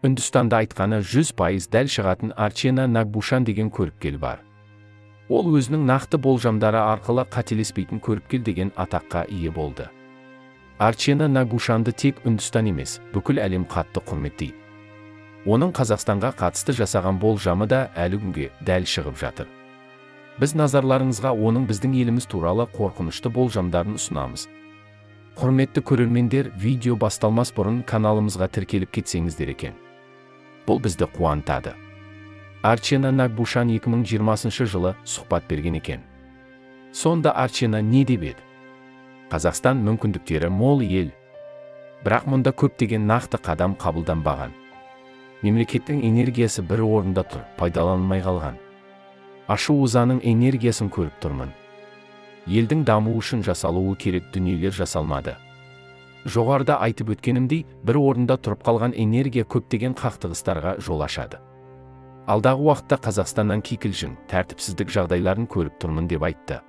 Үндістанда айтқаны 100% дәл шығатын Арчена Нагбушан деген көріпкел бар. Ол өзінің нақты болжамдары арқылы қателеспейтін көріпкел деген атаққа ие болды. Арчена Нагбушанды тек Үндістан емес, бүкіл әлем қатты құрметтейді. Оның Қазақстанға қатысты жасаған болжамы да әлі күнге дәл шығып жатыр. Біз назарларыңызға оның біздің еліміз туралы қорқынышты болжамдарын ұсынамыз. Құрметті көрермендер, видео басталмас бұрын каналымызға тіркеліп кетсеңіздер екен. Бұл бізді қуантады. Арчена Нагбушан 2020 жылы сұхбат берген екен. Сонда Арчена не деп еді? Қазақстан мүмкіндіктері мол ел. Бірақ мұнда көптеген нақты қадам қабылданбаған. Мемлекеттің энергиясы бір орында тұр, пайдаланылмай қалған. Ашу озаның энергиясын көріп тұрмын. Елдің дамуы үшін жасалуы керек дүниелер жасалмады. Жоғарыда айтып өткенімдей, бір орында тұрып қалған энергия көптеген қақтығыстарға жол ашады. Алдағы уақытта Қазақстаннан кикілжің, тәртіпсіздік жағдайларын көріп тұрмын деп айтты.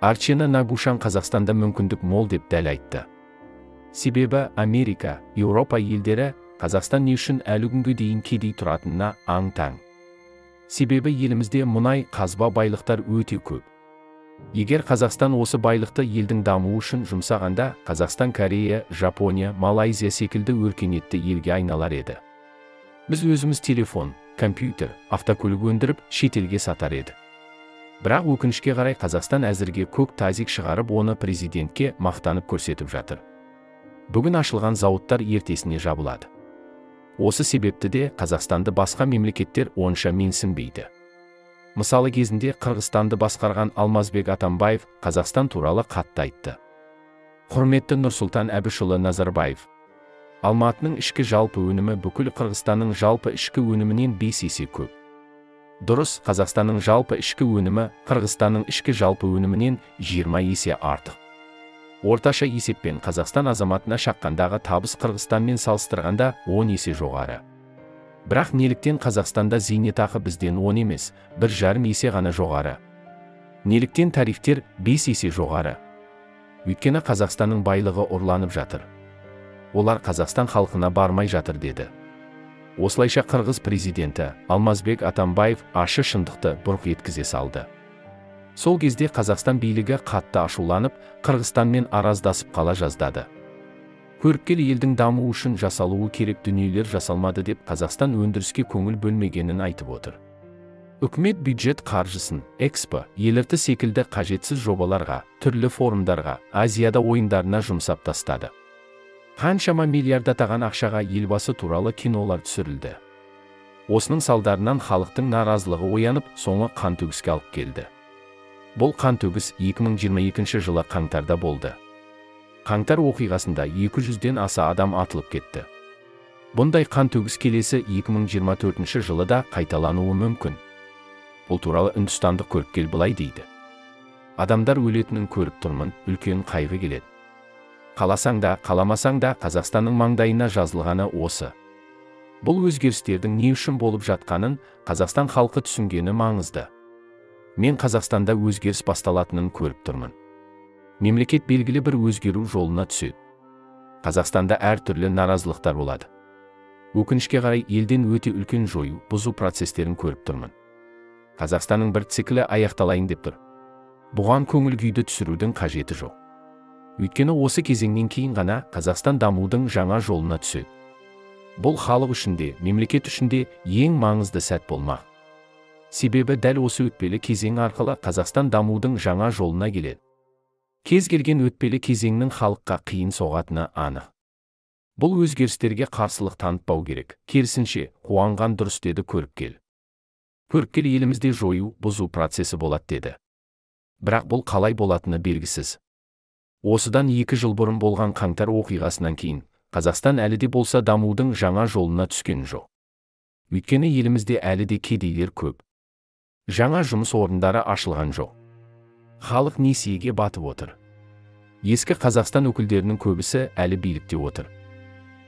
Арчена Нагбушан Қазақстанда мүмкіндік мол деп дәл айтты. Себебі Америка, Еуропа елдері Қазақстан не үшін әлі күнге дейін кедей тұратынына аң-таң. Себебі елімізде мұнай, қазба байлықтар өте көп. Егер Қазақстан осы байлықты елдің дамуы үшін жұмсағанда, Қазақстан Корея, Жапония, Малайзия секілді өркениетті елге айналар еді. Біз өзіміз телефон, компьютер, автокөлік өндіріп, шетелге сатар еді. Бірақ өкінішке қарай Қазақстан әзірге көк тазик шығарып, оны президентке мақтанып көрсетіп жатыр. Бүгін ашылған зауыттар ертесіне жабылады. Осы себепті де Қазақстанды басқа мемлекеттер онша менсінбейді. Мысалы кезінде Қырғызстанды басқарған Алмазбек Атамбаев Қазақстан туралы қатты айтты. Құрметті Нұрсұлтан Әбішұлы Назарбаев. Алматының ішкі жалпы өнімі бүкіл Қырғызстанның жалпы ішкі өнімінен 5 есе көп. Дұрыс, Қазақстанның жалпы ішкі өнімі Қырғызстанның ішкі жалпы өнімінен 20 есе артық. Орташа есеппен Қазақстан азаматына шаққандағы табыс Қырғызстанмен салыстырғанда 10 есе жоғары. Бірақ неліктен Қазақстанда зейнетақы бізден 10 емес, 1,5 есе ғана жоғары? Неліктен тарифтер 5 есе жоғары? Өйткені Қазақстанның байлығы ұрланып жатыр. Олар Қазақстан халқына бармай жатыр деді. Осылайша Қырғыз президенті Алмазбек Атамбаев ашы шындықты бұрқ еткізе салды. Сол кезде Қазақстан билігі қатты ашуланып, Қырғызстанмен араздасып қала жаздады. Көріпкел елдің дамуы үшін жасалуы керек дүниелер жасалмады деп Қазақстан өндіріске көңіл бөлмегенін айтып отыр. Үкімет бюджет қаржысын Экспо, елірті секілді қажетсіз жобаларға, түрлі форумдарға, Азияда ойындарына жұмсап тастады. Қаншама миллиардтаған ақшаға елбасы туралы кинолар түсірілді. Осының салдарынан халықтың наразылығы оянып, соңы қантөгіске алып келді. Бұл қантөгіс 2022 жылы қаңтарда болды. Қаңтар оқиғасында 200-ден аса адам атылып кетті. Бұндай қантөгіс келесі 2024 жылы да қайталануы мүмкін. Бұл туралы үндістандық көріпкел былай дейді. Адамдар өлетінін көріп тұрмын, үлкен қайғы келеді. Қаласаң да, қаламасаң да Қазақстанның маңдайына жазылғаны осы. Бұл өзгерістердің не үшін болып жатқанын Қазақстан халқы түсінгені маңызды. Мен Қазақстанда өзгеріс басталатынын көріп тұрмын. Мемлекет белгілі бір өзгеру жолына түседі. Қазақстанда әртүрлі наразылықтар болады. Өкінішке қарай елден өте үлкен жою, бұзу процестерін көріп тұрмын. Қазақстанның бір циклі аяқталайын деп тұр. Бұған көңіл күйді түсірудің қажеті жоқ. Өйткені осы кезеңнен кейін ғана Қазақстан дамудың жаңа жолына түседі. Бұл халық үшін де, мемлекет үшін де ең маңызды сәт болмақ. Себебі дәл осы өтпелі кезең арқылы Қазақстан дамудың жаңа жолына келеді. Кез келген өтпелі кезеңнің халыққа қиын соғатыны анық. Бұл өзгерістерге қарсылық танытпау керек, керісінше қуанған дұрыс деді көріпкел. Көріпкел елімізде жою, бұзу процесі болады деді. Бірақ бұл қалай болатыны белгісіз. Осыдан 2 жыл бұрын болған қаңтар оқиғасынан кейін Қазақстан әлі де болса дамудың жаңа жолына түскен жоқ. Өйткені елімізде әлі де кедейлер көп. Жаңа жұмыс орындары ашылған жоқ. Халық несиеге батып отыр. Ескі Қазақстан өкілдерінің көбісі әлі билікте отыр.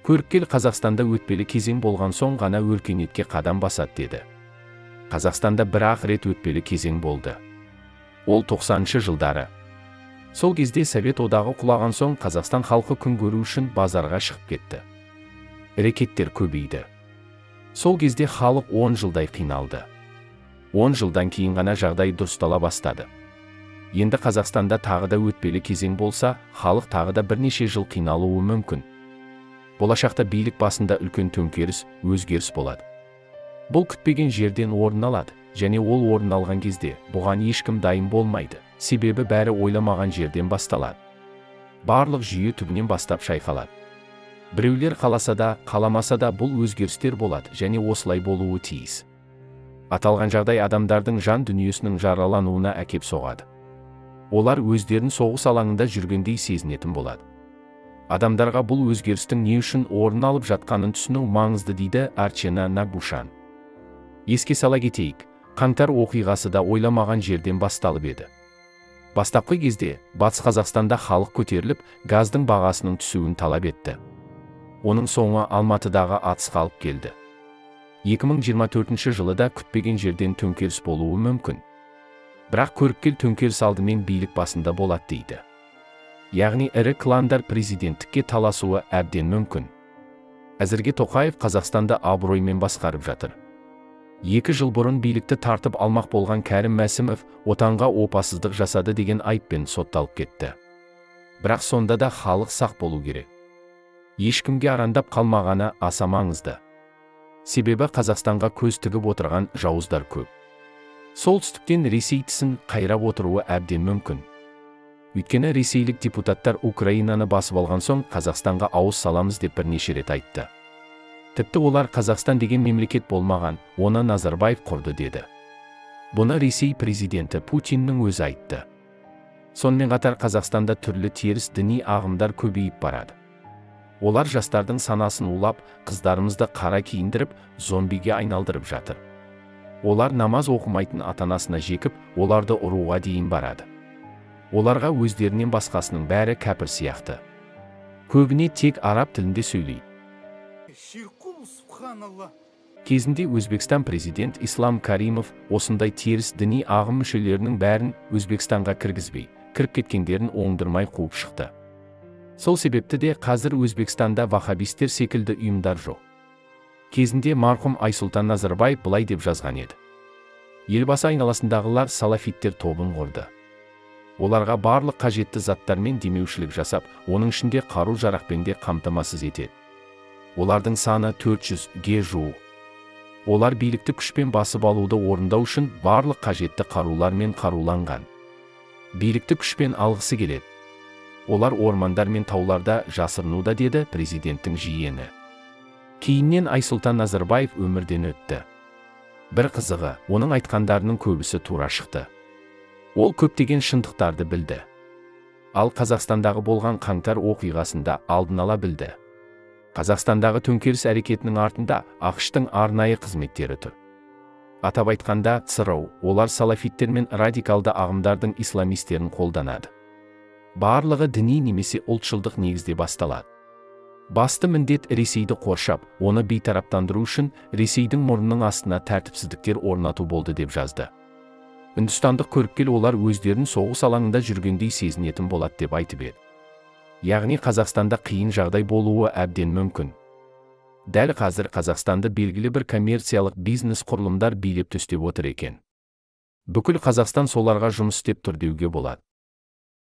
Көріпкел Қазақстанда өтпелі кезең болған соң ғана өркениетке қадам басады деді. Қазақстанда бір-ақ рет өтпелі кезең болды. Ол 90-шы жылдары. Сол кезде Совет одағы құлаған соң Қазақстан халқы күн көру үшін базарға шығып кетті. Рекеттер көбейді. Сол кезде халық 10 жылдай қиналды. 10 жылдан кейін ғана жағдай дұрыстала бастады. Енді Қазақстанда тағы да өтпелі кезең болса, халық тағы да бірнеше жыл қиналуы мүмкін. Болашақта билік басында үлкен төңкеріс, өзгеріс болады. Бұл күтпеген жерден орын алады, және ол орын алған кезде бұған ешкім дайын болмайды, себебі бәрі ойламаған жерден басталады. Барлық жүйе түбінен бастап шайқалады. Біреулер қаласа да, қаламаса да бұл өзгерістер болады, және осылай болуы тиіс. Аталған жағдай адамдардың жан дүниесінің жаралануына әкеп соғады. Олар өздерін соғыс алаңында жүргендей сезінетін болады. Адамдарға бұл өзгерістің не үшін орын алып жатқанын түсіну маңызды, дейді Арчена Нагбушан. Еске сала кетейік, қаңтар оқиғасы да ойламаған жерден басталып еді. Бастапқы кезде Батыс Қазақстанда халық көтеріліп, газдың бағасының түсуін талап етті. Оның соңы Алматыдағы атыс қалып келді. 2024 жылы да күтпеген жерден төңкеріс болуы мүмкін. Бірақ көріпкел төңкеріс алдымен билік басында болады, дейді. Яғни ірі кландар президенттікке таласуы әбден мүмкін. Әзірге Тоқаев Қазақстанды абыроймен басқарып жатыр. 2 жыл бұрын билікті тартып алмақ болған Кәрім Мәсімов отанға опасыздық жасады деген айыппен сотталып кетті. Бірақ сонда да халық сақ болу керек. Ешкімге арандап қалмағаны аса маңызды. Себебі Қазақстанға көз тігіп отырған жауыздар көп. Солтүстіктен Ресей тісін қайрап отыруы әбден мүмкін. Өйткені ресейлік депутаттар Украинаны басып алған соң Қазақстанға ауыз саламыз деп бірнеше рет айтты. Тіпті олар Қазақстан деген мемлекет болмаған, оны Назарбаев құрды деді. Бұны Ресей президенті Путиннің өзі айтты. Сонымен қатар Қазақстанда түрлі теріс діни ағымдар көбейіп барады. Олар жастардың санасын улап, қыздарымызды қара киіндіріп, зомбиге айналдырып жатыр. Олар намаз оқымайтын ата-анасына жекіп, оларды ұруға дейін барады. Оларға өздерінен басқасының бәрі кәпір сияқты. Көбіне тек араб тілінде сөйлейді. Кезінде Өзбекстан президент Ислам Каримов осындай теріс діни ағым мүшелерінің бәрін Өзбекстанға кіргізбей, кіріп кеткендерін оңдырмай қуып шықты. Сол себепті де қазір Өзбекстанда вахабистер секілді ұйымдар жоқ. Кезінде марқұм Айсұлтан Назарбаев былай деп жазған еді. Елбасы айналасындағылар салафиттер тобын құрды. Оларға барлық қажетті заттармен демеушілік жасап, оның ішінде қару-жарақпен де қамтамасыз етеді. Олардың саны 400-ге жуық. Олар билікті күшпен басып алуды орындау үшін барлық қажетті қарулармен қаруланған. Билікті күшпен алғысы келеді. Олар ормандар мен тауларда жасырынуда, деді президенттің жиені. Кейіннен Айсұлтан Назарбаев өмірден өтті. Бір қызығы, оның айтқандарының көбісі тура шықты. Ол көптеген шындықтарды білді. Ал Қазақстандағы болған қаңтар оқиғасында алдын ала білді. Қазақстандағы төңкеріс әрекетінің артында ақш-тың арнайы қызметтері тұр. Атап айтқанда ЦРУ, олар салафиттер мен радикалды ағымдардың исламистерін қолданады. Барлығы діни немесе ұлтшылдық негізде басталады. Басты міндет Ресейді қоршап, оны бейтараптандыру үшін Ресейдің мұрнының астына тәртіпсіздіктер орнату болды, деп жазды. Үндістандық көріпкел олар өздерін соғыс алаңында жүргендей сезінетін болады деп айтып еді. Яғни Қазақстанда қиын жағдай болуы әбден мүмкін. Дәл қазір Қазақстанды белгілі бір коммерциялық бизнес құрылымдар билеп төстеп отыр екен. Бүкіл Қазақстан соларға жұмыс істеп тұр деуге болады.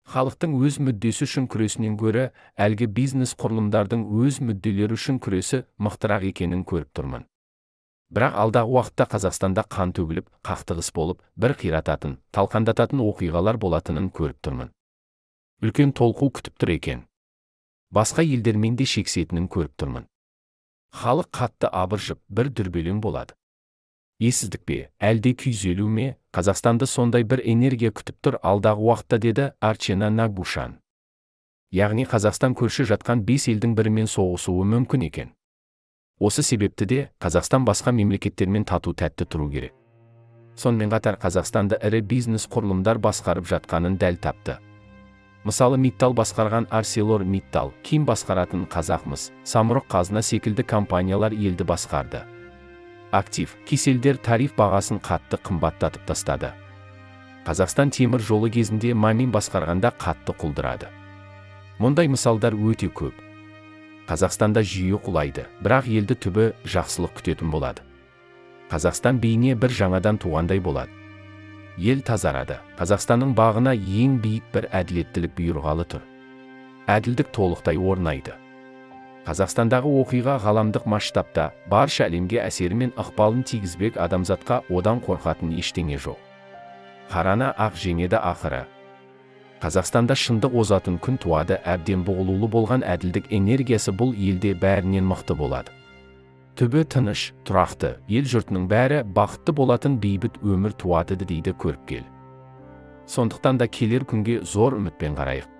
Халықтың өз мүддесі үшін күресінен гөрі, әлгі бизнес құрылымдардың өз мүдделері үшін күресі мықтырақ екенін көріп тұрмын. Бірақ алдағы уақытта Қазақстанда қан төгіліп, қақтығыс болып, бір қирататын, талқандататын оқиғалар болатынын көріп тұрмын. Үлкен толқу күтіп тұр екен. Басқа елдермен де шексетінін көріп тұрмын. Халық қатты абыржып, бір дүрбелең болады. Ессіздік пе, әлде күйзелу ме, Қазақстанды сондай бір энергия күтіп тұр алдағы уақытта, деді Арчена Нагбушан. Яғни Қазақстан көрші жатқан 5 елдің бірімен соғысуы мүмкін екен. Осы себепті де Қазақстан басқа мемлекеттермен тату тәтті тұру керек. Сонымен қатар Қазақстанды ірі бизнес құрылымдар басқарып жатқанын дәл тапты. Мысалы, Миттал басқарған Арселор Миттал, Ким басқаратын Қазақмыс, Самұрық Қазына секілді компаниялар елді басқарды. Актив, кеселдер тариф бағасын қатты қымбаттатып тастады. Қазақстан темір жолы кезінде Мамин басқарғанда қатты құлдырады. Мұндай мысалдар өте көп. Қазақстанда жүйе құлайды, бірақ елді түбі жақсылық күтетін болады. Қазақстан бейне бір жаңадан туғандай болады. Ел тазарады. Қазақстанның бағына ең биік бір әділеттілік бұйырғалы тұр. Әділдік толықтай орнайды. Қазақстандағы оқиға ғаламдық масштабта барша әлемге әсері мен ықпалын тигізбек, адамзатқа одан қорқатын ештеңе жоқ. Қараны ақ жеңеді ақыры. Қазақстанда шындық озатын күн туады, әбден бұғылулы болған әділдік энергиясы бұл елде бәрінен мықты болады. Түбі тыныш, тұрақты, ел жұртының бәрі бақытты болатын бейбіт өмір туады дейді көріпкел. Сондықтан да келер күнге зор үмітпен қарайық.